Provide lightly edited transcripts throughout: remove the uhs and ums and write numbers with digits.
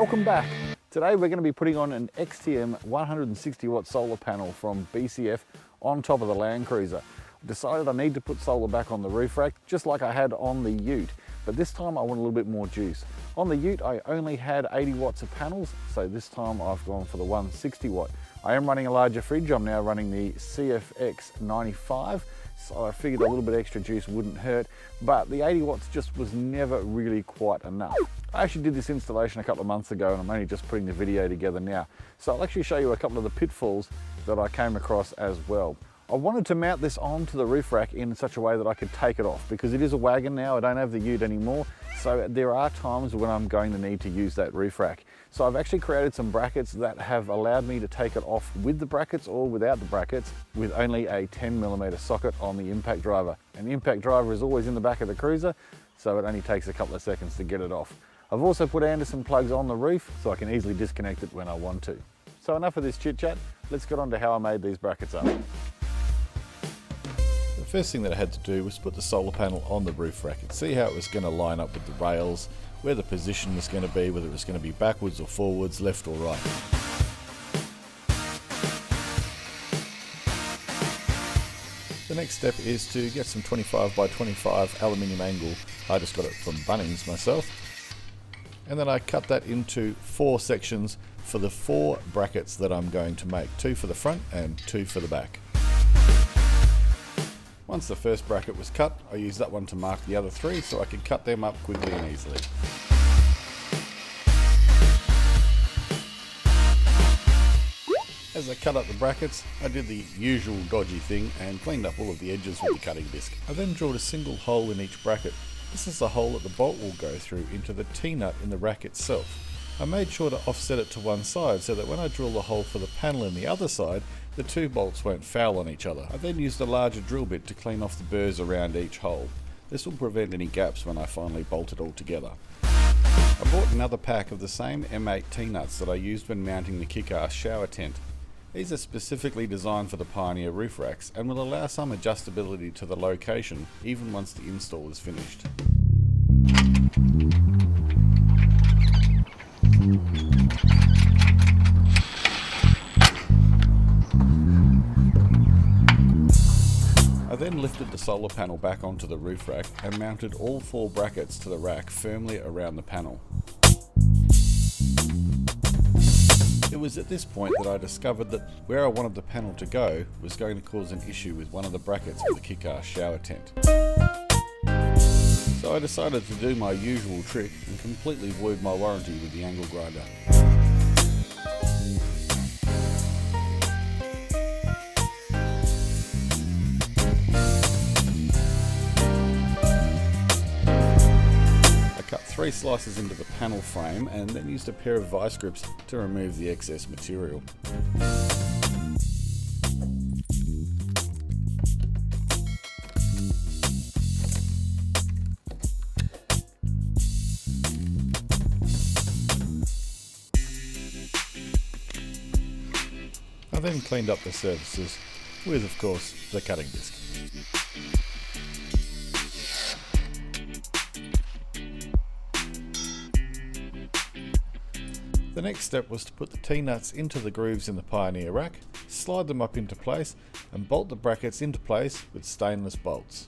Welcome back. Today we're going to be putting on an XTM 160 watt solar panel from BCF on top of the Land Cruiser. I decided I need to put solar back on the roof rack just like I had on the Ute, but this time I want a little bit more juice. On the Ute I only had 80 watts of panels, so this time I've gone for the 160 watt. I am running a larger fridge. I'm now running the CFX95, so I figured a little bit extra juice wouldn't hurt, but the 80 watts just was never really quite enough. I actually did this installation a couple of months ago and I'm only just putting the video together now. So I'll actually show you a couple of the pitfalls that I came across as well. I wanted to mount this onto the roof rack in such a way that I could take it off, because it is a wagon now. I don't have the Ute anymore, so there are times when I'm going to need to use that roof rack. So I've actually created some brackets that have allowed me to take it off with the brackets or without the brackets, with only a 10mm socket on the impact driver. And the impact driver is always in the back of the cruiser, so it only takes a couple of seconds to get it off. I've also put Anderson plugs on the roof so I can easily disconnect it when I want to. So enough of this chit chat, let's get on to how I made these brackets up. The first thing that I had to do was put the solar panel on the roof rack and see how it was going to line up with the rails, where the position was going to be, whether it was going to be backwards or forwards, left or right. The next step is to get some 25 by 25 aluminium angle. I just got it from Bunnings myself. And then I cut that into 4 sections for the 4 brackets that I'm going to make, 2 for the front and 2 for the back. Once the first bracket was cut, I used that one to mark the other 3 so I could cut them up quickly and easily. As I cut up the brackets, I did the usual dodgy thing and cleaned up all of the edges with the cutting disc. I then drilled a single hole in each bracket. This is the hole that the bolt will go through into the T-nut in the rack itself. I made sure to offset it to one side so that when I drill the hole for the panel in the other side, the 2 bolts won't foul on each other. I then used a larger drill bit to clean off the burrs around each hole. This will prevent any gaps when I finally bolt it all together. I bought another pack of the same M8 T-nuts that I used when mounting the kick-ass shower tent. These are specifically designed for the Pioneer roof racks and will allow some adjustability to the location even once the install is finished. I then lifted the solar panel back onto the roof rack and mounted all 4 brackets to the rack firmly around the panel. It was at this point that I discovered that where I wanted the panel to go was going to cause an issue with one of the brackets for the kick-ass shower tent. So I decided to do my usual trick and completely void my warranty with the angle grinder. I cut 3 slices into the panel frame and then used a pair of vice grips to remove the excess material. I then cleaned up the surfaces with, of course, the cutting disc. The next step was to put the T-nuts into the grooves in the Pioneer rack, slide them up into place and bolt the brackets into place with stainless bolts.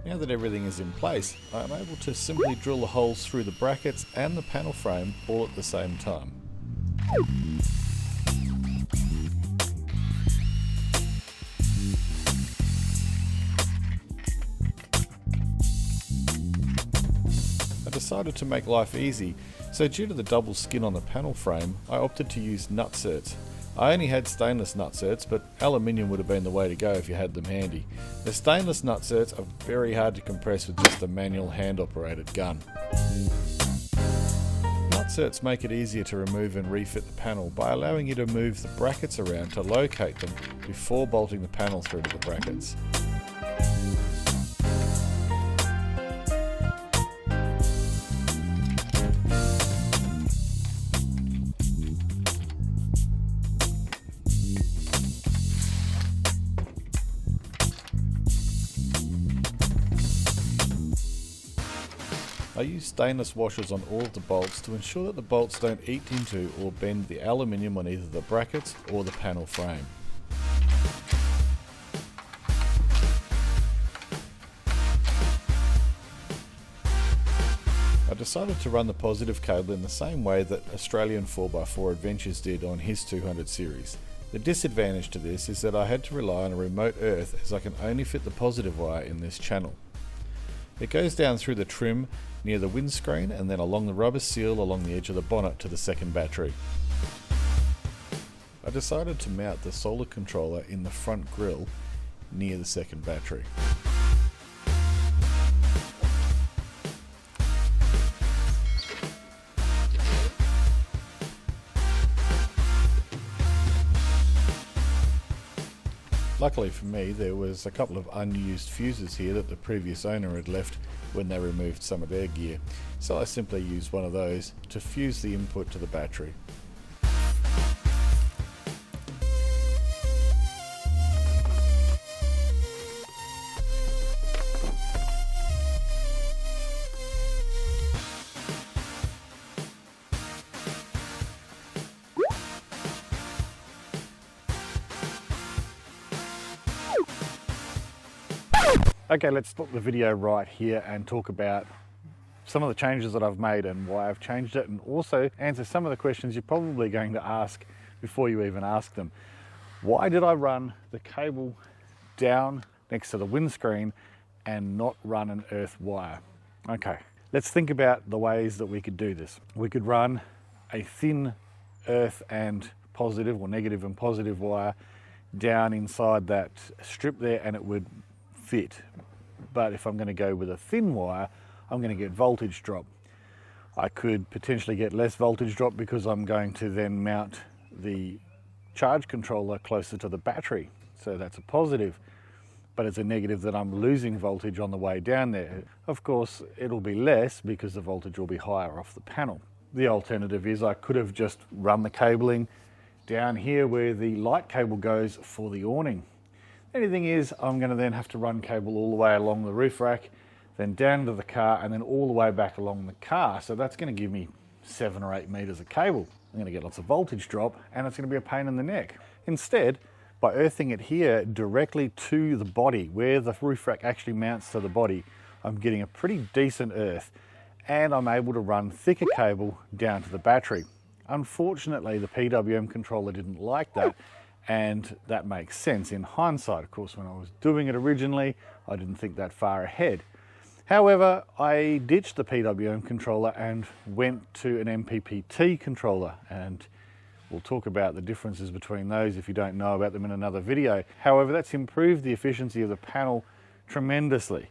Now that everything is in place, I am able to simply drill the holes through the brackets and the panel frame all at the same time. I decided to make life easy, so due to the double skin on the panel frame, I opted to use nutserts. I only had stainless nutserts, but aluminium would have been the way to go if you had them handy. The stainless nutserts are very hard to compress with just a manual hand-operated gun. Nutserts make it easier to remove and refit the panel by allowing you to move the brackets around to locate them before bolting the panel through to the brackets. I use stainless washers on all of the bolts to ensure that the bolts don't eat into or bend the aluminium on either the brackets or the panel frame. I decided to run the positive cable in the same way that Australian 4x4 Adventures did on his 200 series. The disadvantage to this is that I had to rely on a remote earth, as I can only fit the positive wire in this channel. It goes down through the trim near the windscreen and then along the rubber seal along the edge of the bonnet to the second battery. I decided to mount the solar controller in the front grille near the second battery. Luckily for me, there was a couple of unused fuses here that the previous owner had left when they removed some of their gear, so I simply used one of those to fuse the input to the battery. Okay, let's stop the video right here and talk about some of the changes that I've made and why I've changed it, and also answer some of the questions you're probably going to ask before you even ask them. Why did I run the cable down next to the windscreen and not run an earth wire? Okay, let's think about the ways that we could do this. We could run a thin earth and positive, or negative and positive wire down inside that strip there, and it would fit. But if I'm going to go with a thin wire, I'm going to get voltage drop. I could potentially get less voltage drop because I'm going to then mount the charge controller closer to the battery. So that's a positive, but it's a negative that I'm losing voltage on the way down there. Of course, it'll be less because the voltage will be higher off the panel. The alternative is I could have just run the cabling down here where the light cable goes for the awning. The only thing is I'm going to then have to run cable all the way along the roof rack, then down to the car, and then all the way back along the car. So that's going to give me 7 or 8 meters of cable. I'm going to get lots of voltage drop, and it's going to be a pain in the neck. Instead, by earthing it here directly to the body, where the roof rack actually mounts to the body, I'm getting a pretty decent earth, and I'm able to run thicker cable down to the battery. Unfortunately, the PWM controller didn't like that, and that makes sense in hindsight. Of course, when I was doing it originally, I didn't think that far ahead. However, I ditched the PWM controller and went to an MPPT controller, and we'll talk about the differences between those if you don't know about them in another video. However, that's improved the efficiency of the panel tremendously,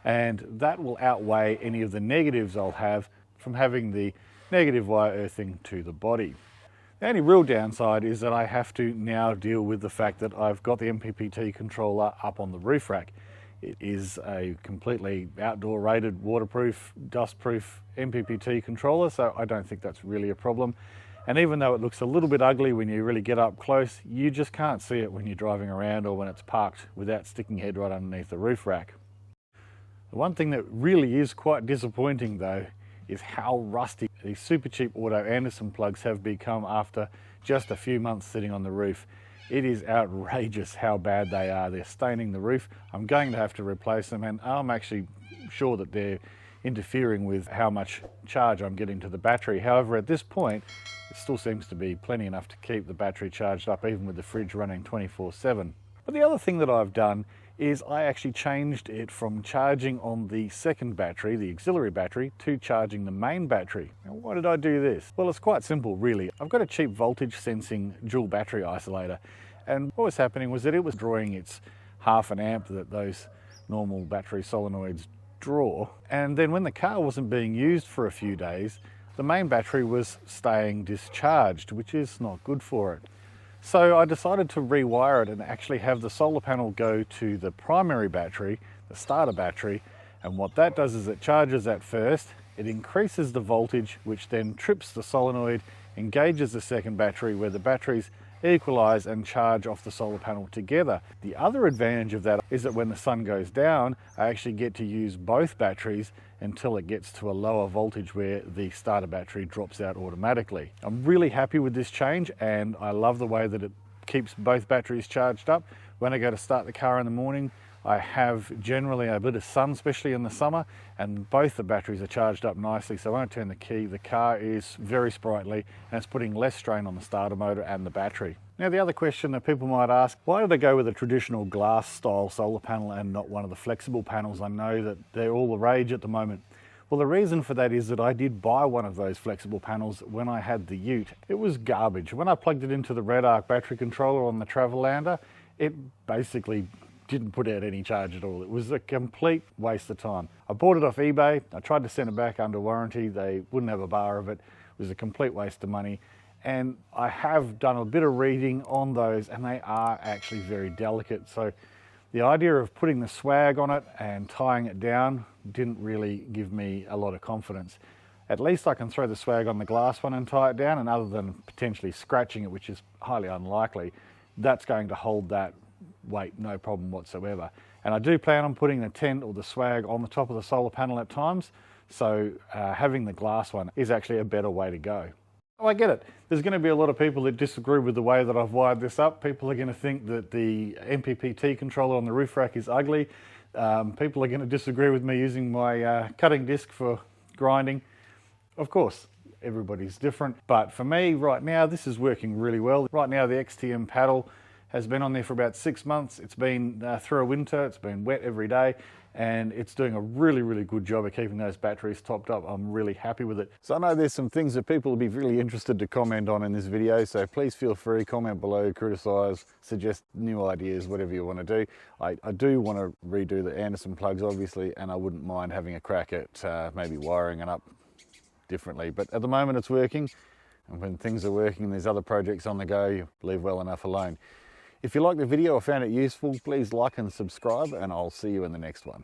and that will outweigh any of the negatives I'll have from having the negative wire earthing to the body. The only real downside is that I have to now deal with the fact that I've got the MPPT controller up on the roof rack. It is a completely outdoor rated, waterproof, dustproof MPPT controller, so I don't think that's really a problem. And even though it looks a little bit ugly when you really get up close, you just can't see it when you're driving around or when it's parked without sticking head right underneath the roof rack. The one thing that really is quite disappointing though is how rusty these super cheap Auto Anderson plugs have become after just a few months sitting on the roof. It is outrageous how bad they are. They're staining the roof. I'm going to have to replace them, and I'm actually sure that they're interfering with how much charge I'm getting to the battery. However, at this point, it still seems to be plenty enough to keep the battery charged up, even with the fridge running 24/7. But the other thing that I've done is I actually changed it from charging on the second battery, the auxiliary battery, to charging the main battery. Now, why did I do this? Well, it's quite simple, really. I've got a cheap voltage sensing dual battery isolator, and what was happening was that it was drawing its 1/2 amp that those normal battery solenoids draw, and then when the car wasn't being used for a few days, the main battery was staying discharged, which is not good for it. So I decided to rewire it and actually have the solar panel go to the primary battery, the starter battery, and what that does is it charges at first, it increases the voltage, which then trips the solenoid, engages the second battery where the battery's equalize and charge off the solar panel together. The other advantage of that is that when the sun goes down, I actually get to use both batteries until it gets to a lower voltage where the starter battery drops out automatically. I'm really happy with this change, and I love the way that it keeps both batteries charged up. When I go to start the car in the morning, I have generally a bit of sun, especially in the summer, and both the batteries are charged up nicely. So when I turn the key, the car is very sprightly and it's putting less strain on the starter motor and the battery. Now, the other question that people might ask, why did I go with a traditional glass style solar panel and not one of the flexible panels? I know that they're all the rage at the moment. Well, the reason for that is that I did buy one of those flexible panels when I had the Ute. It was garbage. When I plugged it into the Red Arc battery controller on the Travelander, it basically didn't put out any charge at all. It was a complete waste of time. I bought it off eBay. I tried to send it back under warranty. They wouldn't have a bar of it. It was a complete waste of money. And I have done a bit of reading on those, and they are actually very delicate. So the idea of putting the swag on it and tying it down didn't really give me a lot of confidence. At least I can throw the swag on the glass one and tie it down, and other than potentially scratching it, which is highly unlikely, that's going to hold that weight no problem whatsoever. And I do plan on putting the tent or the swag on the top of the solar panel at times, so having the glass one is actually a better way to go. Oh, I get it. There's going to be a lot of people that disagree with the way that I've wired this up. People are going to think that the MPPT controller on the roof rack is ugly. People are going to disagree with me using my cutting disc for grinding. Of course, everybody's different, but for me right now this is working really well. Right now the XTM paddle has been on there for about 6 months. It's been through a winter, it's been wet every day, and it's doing a really good job of keeping those batteries topped up. I'm really happy with it. So I know there's some things that people will be really interested to comment on in this video, so please feel free, comment below, criticize, suggest new ideas, whatever you want to do. I do want to redo the Anderson plugs obviously, and I wouldn't mind having a crack at maybe wiring it up differently, but at the moment it's working, and when things are working and there's other projects on the go, you leave well enough alone. If you liked the video or found it useful, please like and subscribe, and I'll see you in the next one.